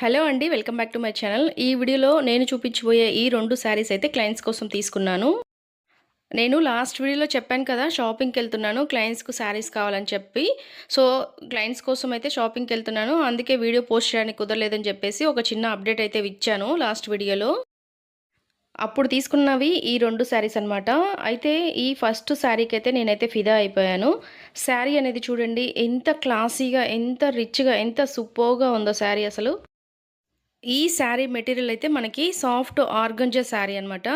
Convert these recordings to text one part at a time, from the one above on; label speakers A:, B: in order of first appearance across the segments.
A: Hello అండి. Welcome back to my channel. ఈ వీడియోలో నేను చూపించబోయే ఈ 2 శారీస్ అయితే క్లయింట్స్ కోసం తీసుకున్నాను. నేను లాస్ట్ వీడియోలో చెప్పాను కదా! షాపింగ్‌కెళ్తున్నాను. క్లయింట్స్‌కు శారీస్ కావాలని చెప్పి. సో, క్లయింట్స్ కోసం అయితే షాపింగ్‌కెళ్తున్నాను. అందుకే వీడియో పోస్ట్ చేయడానికి కుదరలేదని చెప్పేసి ఒక చిన్న అప్డేట్ అయితే ఇచ్చాను లాస్ట్ వీడియోలో. అప్పుడు తీసుకున్నవి ఈ 2 శారీస్ అనమాట. అయితే ఈ ఫస్ట్ శారీకైతే నేనైతే ఫిదా అయిపోయాను. శారీ అనేది చూడండి ఎంత క్లాసీగా, ఎంత రిచ్‌గా, ఎంత సూపర్బ్‌గా ఉందో శారీ అసలు. ఈ శారీ మెటీరియల్ అయితే మనకి సాఫ్ట్ ఆర్గంజా శారీ అనమాట.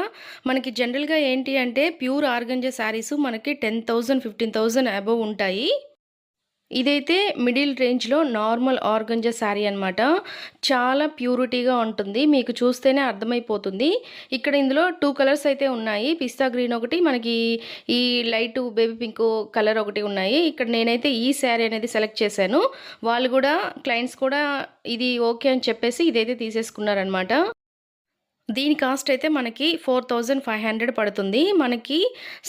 A: మనకి జనరల్‌గా ఏంటి అంటే ప్యూర్ ఆర్గంజా శారీస్ మనకి 10,000, 15,000 అబోవ్ ఉంటాయి. ఇదైతే మిడిల్ రేంజ్‌లో నార్మల్ ఆర్గంజా శారీ అనమాట. చాలా ప్యూరిటీగా ఉంటుంది. మీకు చూస్తేనే అర్థమైపోతుంది. ఇక్కడ ఇందులో 2 కలర్స్ అయితే ఉన్నాయి. పిస్తా గ్రీన్ ఒకటి, మనకి ఈ లైట్ బేబీ పింక్ కలర్ ఒకటి ఉన్నాయి. ఇక్కడ నేనైతే ఈ శారీ అనేది సెలెక్ట్ చేశాను. వాళ్ళు కూడా క్లయింట్స్ కూడా ఇది ఓకే అని చెప్పేసి ఇదైతే తీసేసుకున్నారనమాట. దీని కాస్ట్ అయితే మనకి 4,500 పడుతుంది. మనకి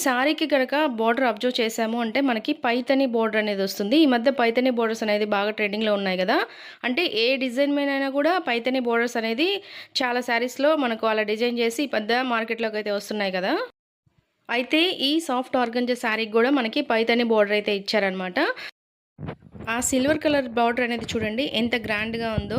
A: శారీకి గనక బోర్డర్ అబ్జర్వ్ చేసాము అంటే మనకి పైతని బోర్డర్ అనేది వస్తుంది. ఈ మధ్య పైతని బోర్డర్స్ అనేది బాగా ట్రెండింగ్‌లో ఉన్నాయి గదా! అంటే ఏ డిజైన్ మీదైనా గూడా పైతని బోర్డర్స్ అనేది చాలా శారీస్‌లో మనకు అలా డిజైన్ చేసి ఈ పెద్ద మార్కెట్‌లోకి అయితే వస్తున్నాయి గదా! అయితే ఈ సాఫ్ట్ ఆర్గంజా శారీకి గూడా మనకి పైతని బోర్డర్ అయితే ఇచ్చారనమాట. ఆ సిల్వర్ కలర్ బార్డర్ అనేది చూడండి ఎంత గ్రాండ్‌గా ఉందో.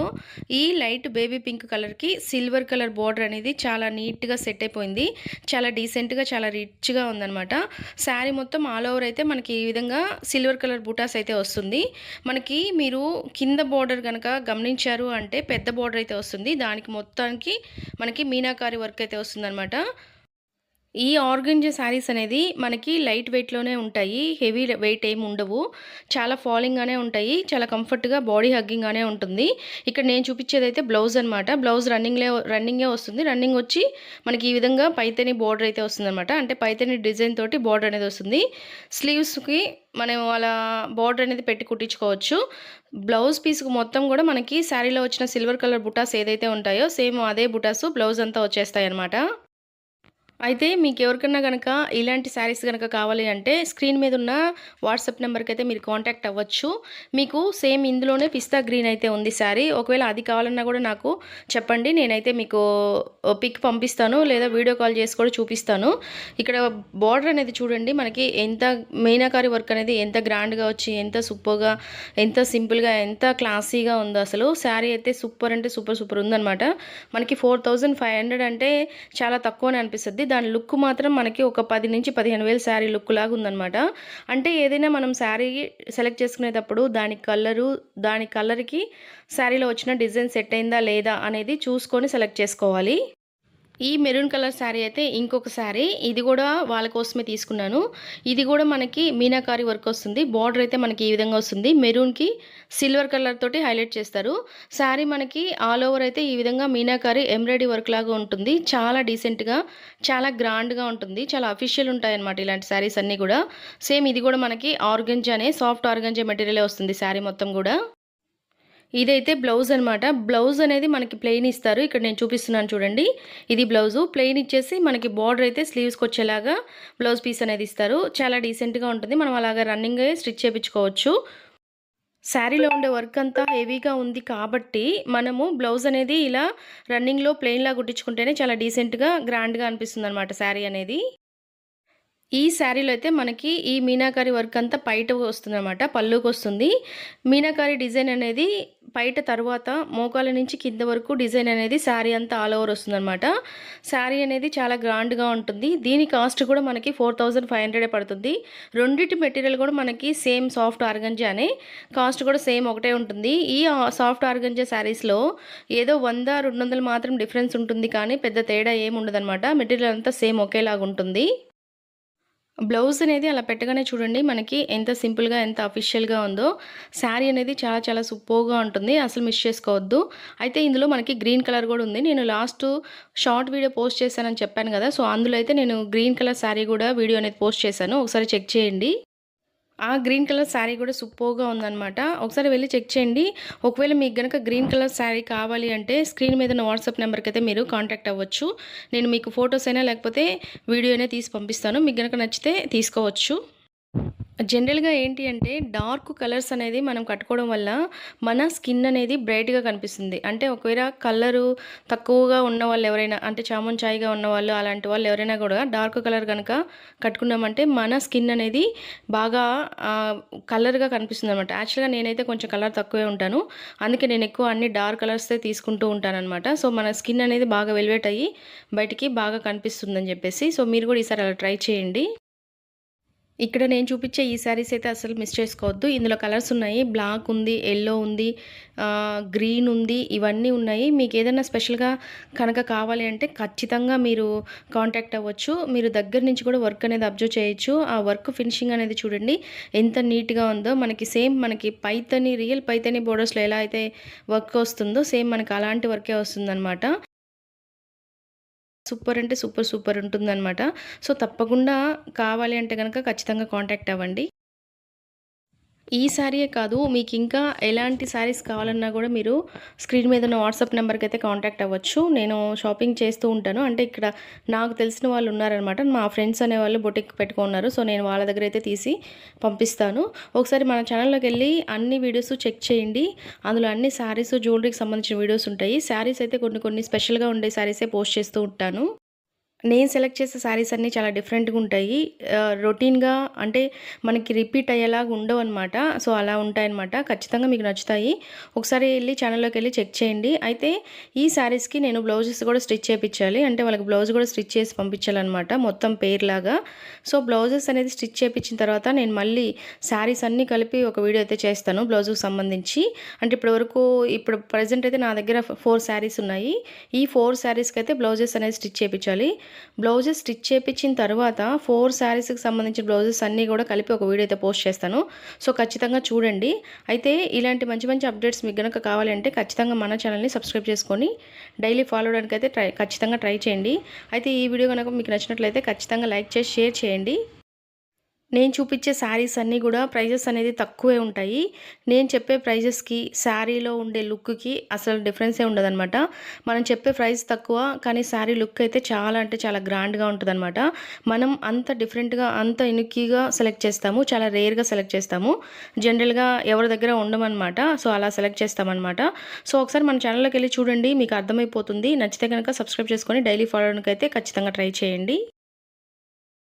A: ఈ లైట్ బేబీ పింక్ కలర్‌కి సిల్వర్ కలర్ బార్డర్ అనేది చాలా నీట్‌గా సెట్ అయిపోయింది. చాలా డీసెంట్‌గా, చాలా రిచ్‌గా ఉందనమాట. శారీ మొత్తం ఆల్ ఓవర్ అయితే మనకి ఈ విధంగా సిల్వర్ కలర్ బూటాస్ అయితే వస్తుంది. మనకి మీరు కింద బార్డర్ గనక గమనించారు అంటే పెద్ద బార్డర్ అయితే వస్తుంది. దానికి మొత్తానికి మనకి మీనాకారి వర్క్ అయితే వస్తుందనమాట. ఈ ఆర్గంజా శారీస్ అనేది మనకి లైట్ వెయిట్‌లోనే ఉంటాయి. హెవీ వెయిట్ ఏమి ఉండవు. చాలా ఫాలింగ్‌గానే ఉంటాయి. చాలా కంఫర్ట్‌గా బాడీ హగ్గింగ్‌గానే ఉంటుంది. ఇక్కడ నేను చూపించేదైతే బ్లౌజ్ అనమాట. బ్లౌజ్ రన్నింగే వస్తుంది. రన్నింగ్ వచ్చి మనకి ఈ విధంగా పైతని బోర్డర్ అయితే వస్తుందనమాట. అంటే పైతని డిజైన్ తోటి బోర్డర్ అనేది వస్తుంది. స్లీవ్స్‌కి మనం అలా బోర్డర్ అనేది పెట్టి కుట్టించుకోవచ్చు. బ్లౌజ్ పీస్‌కి మొత్తం గూడా మనకి శారీలో వచ్చిన సిల్వర్ కలర్ బుటాస్ ఏదైతే ఉంటాయో సేమ్ అదే బుటాస్ బ్లౌజ్ అంతా వచ్చేస్తాయన్నమాట. అయితే మీకెవరికన్నా గనక ఇలాంటి శారీస్ గనక కావాలి అంటే స్క్రీన్ మీద ఉన్న వాట్సాప్ నెంబర్‌కైతే మీరు కాంటాక్ట్ అవ్వచ్చు. మీకు సేమ్ ఇందులోనే పిస్తా గ్రీన్ అయితే ఉంది శారీ. ఒకవేళ అది కావాలన్నా గూడా నాకు చెప్పండి. నేనైతే మీకు పిక్ పంపిస్తాను. లేదా వీడియో కాల్ చేసి కూడా చూపిస్తాను. ఇక్కడ బార్డర్ అనేది చూడండి మనకి ఎంత మీనాకారి వర్క్ అనేది ఎంత గ్రాండ్‌గా వచ్చి, ఎంత సూపర్‌గా, ఎంత సింపుల్‌గా, ఎంత క్లాసీగా ఉందో అసలు. శారీ అయితే సూపర్ అంటే సూపర్ సూపర్ ఉందనమాట. మనకి 4,500 అంటే చాలా తక్కువనే అనిపిస్తది. దాని లుక్ మాత్రం మనకి ఒక 10,000-15,000 శారీ లుక్ లాగా ఉందనమాట. అంటే ఏదైనా మనం శారీ సెలెక్ట్ చేసుకునేటప్పుడు దాని కలర్‌కి శారీలో వచ్చిన డిజైన్ సెట్ అయిందా లేదా అనేది చూసుకొని సెలెక్ట్ చేసుకోవాలి. ఈ మెరూన్ కలర్ శారీ అయితే ఇంకొక శారీ. ఇది గూడా వాళ్ళ కోసమే తీసుకున్నాను. ఇది గూడా మనకి మీనాకారి వర్క్ వస్తుంది. బార్డర్ అయితే మనకి ఈ విధంగా వస్తుంది. మెరూన్‌కి సిల్వర్ కలర్ తోటి హైలైట్ చేస్తారు. శారీ మనకి ఆల్ ఓవర్ అయితే ఈ విధంగా మీనాకారి ఎంబ్రాయిడరీ వర్క్ లాగా ఉంటుంది. చాలా డీసెంట్‌గా, చాలా గ్రాండ్‌గా ఉంటుంది. చాలా అఫీషియల్ ఉంటాయన్నమాట ఇలాంటి శారీస్ అన్నీ గూడా. సేమ్ ఇది గూడా మనకి ఆర్గంజానే, సాఫ్ట్ ఆర్గంజా మెటీరియలే వస్తుంది శారీ మొత్తం గూడా. ఇదైతే బ్లౌజ్ అనమాట. బ్లౌజ్ అనేది మనకి ప్లెయిన్ ఇస్తారు. ఇక్కడ నేను చూపిస్తున్నాను చూడండి. ఇది బ్లౌజు. ప్లెయిన్ ఇచ్చేసి మనకి బార్డర్ అయితే స్లీవ్స్‌కొచ్చేలాగా బ్లౌజ్ పీస్ అనేది ఇస్తారు. చాలా డీసెంట్‌గా ఉంటుంది. మనం అలాగా రన్నింగే స్టిచ్ చేపించుకోవచ్చు. శారీలో ఉండే వర్క్ అంతా హెవీగా ఉంది కాబట్టి మనము బ్లౌజ్ అనేది ఇలా రన్నింగ్‌లో ప్లెయిన్‌లా కుట్టించుకుంటేనే చాలా డీసెంట్‌గా, గ్రాండ్‌గా అనిపిస్తుందనమాట శారీ అనేది. ఈ శారీలో అయితే మనకి ఈ మీనాకారి వర్క్ అంతా పైట వస్తుందనమాట. పళ్ళుకొస్తుంది. మీనాకారి డిజైన్ అనేది పైట తర్వాత మోకాళ్ళ నుంచి కింద వరకు డిజైన్ అనేది శారీ అంతా ఆల్ ఓవర్ వస్తుందనమాట. శారీ అనేది చాలా గ్రాండ్‌గా ఉంటుంది. దీని కాస్ట్ కూడా మనకి 4,500 పడుతుంది. రెండిటి మెటీరియల్ కూడా మనకి సేమ్ సాఫ్ట్ ఆర్గంజానే. కాస్ట్ కూడా సేమ్ ఒకటే ఉంటుంది. ఈ సాఫ్ట్ ఆర్గంజా శారీస్‌లో ఏదో 100, 200 మాత్రం డిఫరెన్స్ ఉంటుంది కానీ పెద్ద తేడా ఏమి ఉండదనమాట. మెటీరియల్ అంతా సేమ్ ఒకేలాగా ఉంటుంది. బ్లౌజ్ అనేది అలా పెట్టగానే చూడండి మనకి ఎంత సింపుల్‌గా, ఎంత అఫీషియల్‌గా ఉందో. శారీ అనేది చాలా చాలా సూపర్‌గా ఉంటుంది. అసలు మిస్ చేసుకోవద్దు. అయితే ఇందులో మనకి గ్రీన్ కలర్ గూడా ఉంది. నేను షార్ట్ వీడియో పోస్ట్ చేశానని చెప్పాను గదా! సో, అందులో అయితే నేను గ్రీన్ కలర్ శారీ గూడా వీడియో అనేది పోస్ట్ చేశాను. ఒకసారి చెక్ చేయండి. ఆ గ్రీన్ కలర్ శారీ కూడా సూపర్‌గా ఉందనమాట. ఒకసారి వెళ్లి చెక్ చేయండి. ఒకవేళ మీకు గనక గ్రీన్ కలర్ శారీ కావాలి అంటే స్క్రీన్ మీద ఉన్న వాట్సాప్ నెంబర్‌కైతే మీరు కాంటాక్ట్ అవ్వచ్చు. నేను మీకు ఫోటోస్ అయినా లేకపోతే వీడియో అయినా తీసి పంపిస్తాను. మీకు గనక నచ్చితే తీసుకోవచ్చు. జనరల్‌గా ఏంటి అంటే డార్క్ కలర్స్ అనేది మనం కట్టుకోవడం వల్ల మన స్కిన్ అనేది బ్రైట్‌గా కనిపిస్తుంది. అంటే ఒకవేళ కలరు తక్కువగా ఉన్నవాళ్ళు ఎవరైనా అంటే చామన్ చాయ్‌గా ఉన్నవాళ్ళు అలాంటి వాళ్ళు ఎవరైనా గూడా డార్క్ కలర్ గనక కట్టుకున్నామంటే మన స్కిన్ అనేది బాగా కలర్‌గా కనిపిస్తుందనమాట. యాక్చువల్‌గా నేనైతే కొంచెం కలర్ తక్కువే ఉంటాను. అందుకే నేను ఎక్కువ అన్ని డార్క్ కలర్సే తీసుకుంటూ ఉంటాననమాట. సో, మన స్కిన్ అనేది బాగా వెల్వెట్ అయ్యి బయటికి బాగా కనిపిస్తుందని జెప్పేసి. సో, మీరు గూడా ఈసారి అలా ట్రై చేయండి. ఇక్కడ నేను చూపించే ఈ శారీస్ అయితే అసలు మిస్ చేసుకోవద్దు. ఇందులో కలర్స్ ఉన్నాయి. బ్లాక్ ఉంది, యెల్లో ఉంది, గ్రీన్ ఉంది. ఇవన్నీ ఉన్నాయి. మీకేదైనా స్పెషల్‌గా కనుక కావాలి అంటే ఖచ్చితంగా మీరు కాంటాక్ట్ అవ్వచ్చు. మీరు దగ్గర నుంచి కూడా వర్క్ అనేది అబ్జర్వ్ చేయొచ్చు. ఆ వర్క్ ఫినిషింగ్ అనేది చూడండి ఎంత నీట్‌గా ఉందో. మనకి పైథాని రియల్ పైథాని బోర్డర్స్‌లో ఎలా అయితే వర్క్ వస్తుందో సేమ్ మనకి అలాంటి వర్కే వస్తుందనమాట. సూపర్ అంటే సూపర్ సూపర్ ఉంటుందనమాట. సో, తప్పకుండా కావాలి అంటే గనక ఖచ్చితంగా కాంటాక్ట్ అవ్వండి. ఈ శారీయే కాదు మీకింకా ఎలాంటి శారీస్ కావాలన్నా గూడా మీరు స్క్రీన్ మీద ఉన్న వాట్సాప్ నంబర్‌కైతే కాంటాక్ట్ అవ్వచ్చు. నేను షాపింగ్ చేస్తూ ఉంటాను. అంటే ఇక్కడ నాకు తెలిసిన వాళ్ళు ఉన్నారనమాట. మా ఫ్రెండ్స్ అనేవాళ్ళు బొటిక్ పెట్టుకున్నారు. సో, నేను వాళ్ళ దగ్గరైతే తీసి పంపిస్తాను. ఒకసారి మన ఛానల్‌లోకెళ్ళి అన్ని వీడియోస్ చెక్ చేయండి. అందులో అన్ని శారీస్, జ్యువెలరీకి సంబంధించిన వీడియోస్ ఉంటాయి. శారీస్ అయితే కొన్ని కొన్ని స్పెషల్‌గా ఉండే శారీసే పోస్ట్ చేస్తూ ఉంటాను. నేను సెలెక్ట్ చేసే శారీస్ అన్నీ చాలా డిఫరెంట్‌గా ఉంటాయి. రొటీన్‌గా అంటే మనకి రిపీట్ అయ్యేలాగా ఉండవనమాట. సో, అలా ఉంటాయన్నమాట. ఖచ్చితంగా మీకు నచ్చుతాయి. ఒకసారి ఎళ్లి ఛానల్‌లోకెళ్ళి చెక్ చేయండి. అయితే ఈ శారీస్‌కి నేను బ్లౌజెస్ కూడా స్టిచ్ చేపిచ్చాలి. అంటే వాళ్ళకి బ్లౌజ్ కూడా స్టిచ్ చేసి పంపించాలనమాట. మొత్తం పెయిర్‌లాగా. సో, బ్లౌజెస్ అనేది స్టిచ్ చేపిచ్చిన తర్వాత నేను మళ్ళీ శారీస్ అన్నీ కలిపి ఒక వీడియో అయితే చేస్తాను బ్లౌజ్‌కి సంబంధించి. అంటే ఇప్పుడు ప్రెజెంట్ అయితే నా దగ్గర 4 శారీస్ ఉన్నాయి. ఈ 4 శారీస్‌కైతే బ్లౌజెస్ అనేది స్టిచ్ చేపిచ్చాలి. బ్లౌజెస్ స్టిచ్ చేపిచ్చిన తర్వాత 4 శారీస్‌కి సంబంధించిన బ్లౌజెస్ అన్నీ గూడా కలిపి ఒక వీడియో అయితే పోస్ట్ చేస్తాను. సో, ఖచ్చితంగా చూడండి. అయితే ఇలాంటి మంచి మంచి అప్డేట్స్ మీకు గనక కావాలంటే ఖచ్చితంగా మన ఛానల్‌ని సబ్స్క్రైబ్ చేసుకొని డైలీ ఫాలో అవ్వడానికైతే ఖచ్చితంగా ట్రై చేయండి. అయితే ఈ వీడియో గనక మీకు నచ్చినట్లయితే ఖచ్చితంగా లైక్ చేసి షేర్ చేయండి. నేను చూపించే శారీస్ అన్నీ గూడా ప్రైజెస్ అనేది తక్కువే ఉంటాయి. నేను చెప్పే ప్రైజెస్‌కి, శారీలో ఉండే లుక్‌కి అసలు డిఫరెన్సే ఉండదనమాట. మనం చెప్పే ప్రైస్ తక్కువ, కానీ శారీ లుక్ అయితే చాలా అంటే చాలా గ్రాండ్‌గా ఉంటదనమాట. మనం అంత డిఫరెంట్‌గా, అంత యూనిక్కీగా సెలెక్ట్ చేస్తాము. చాలా రేర్‌గా సెలెక్ట్ చేస్తాము. జనరల్‌గా ఎవరి దగ్గర ఉండమనమాట. సో, అలా సెలెక్ట్ చేస్తామనమాట. సో, ఒకసారి మన ఛానల్‌లోకెళ్ళి చూడండి. మీకు అర్థమైపోతుంది. నచ్చితే గనక సబ్స్క్రైబ్ చేసుకొని డైలీ ఫాలో అవ్వడానికైతే ఖచ్చితంగా ట్రై చేయండి.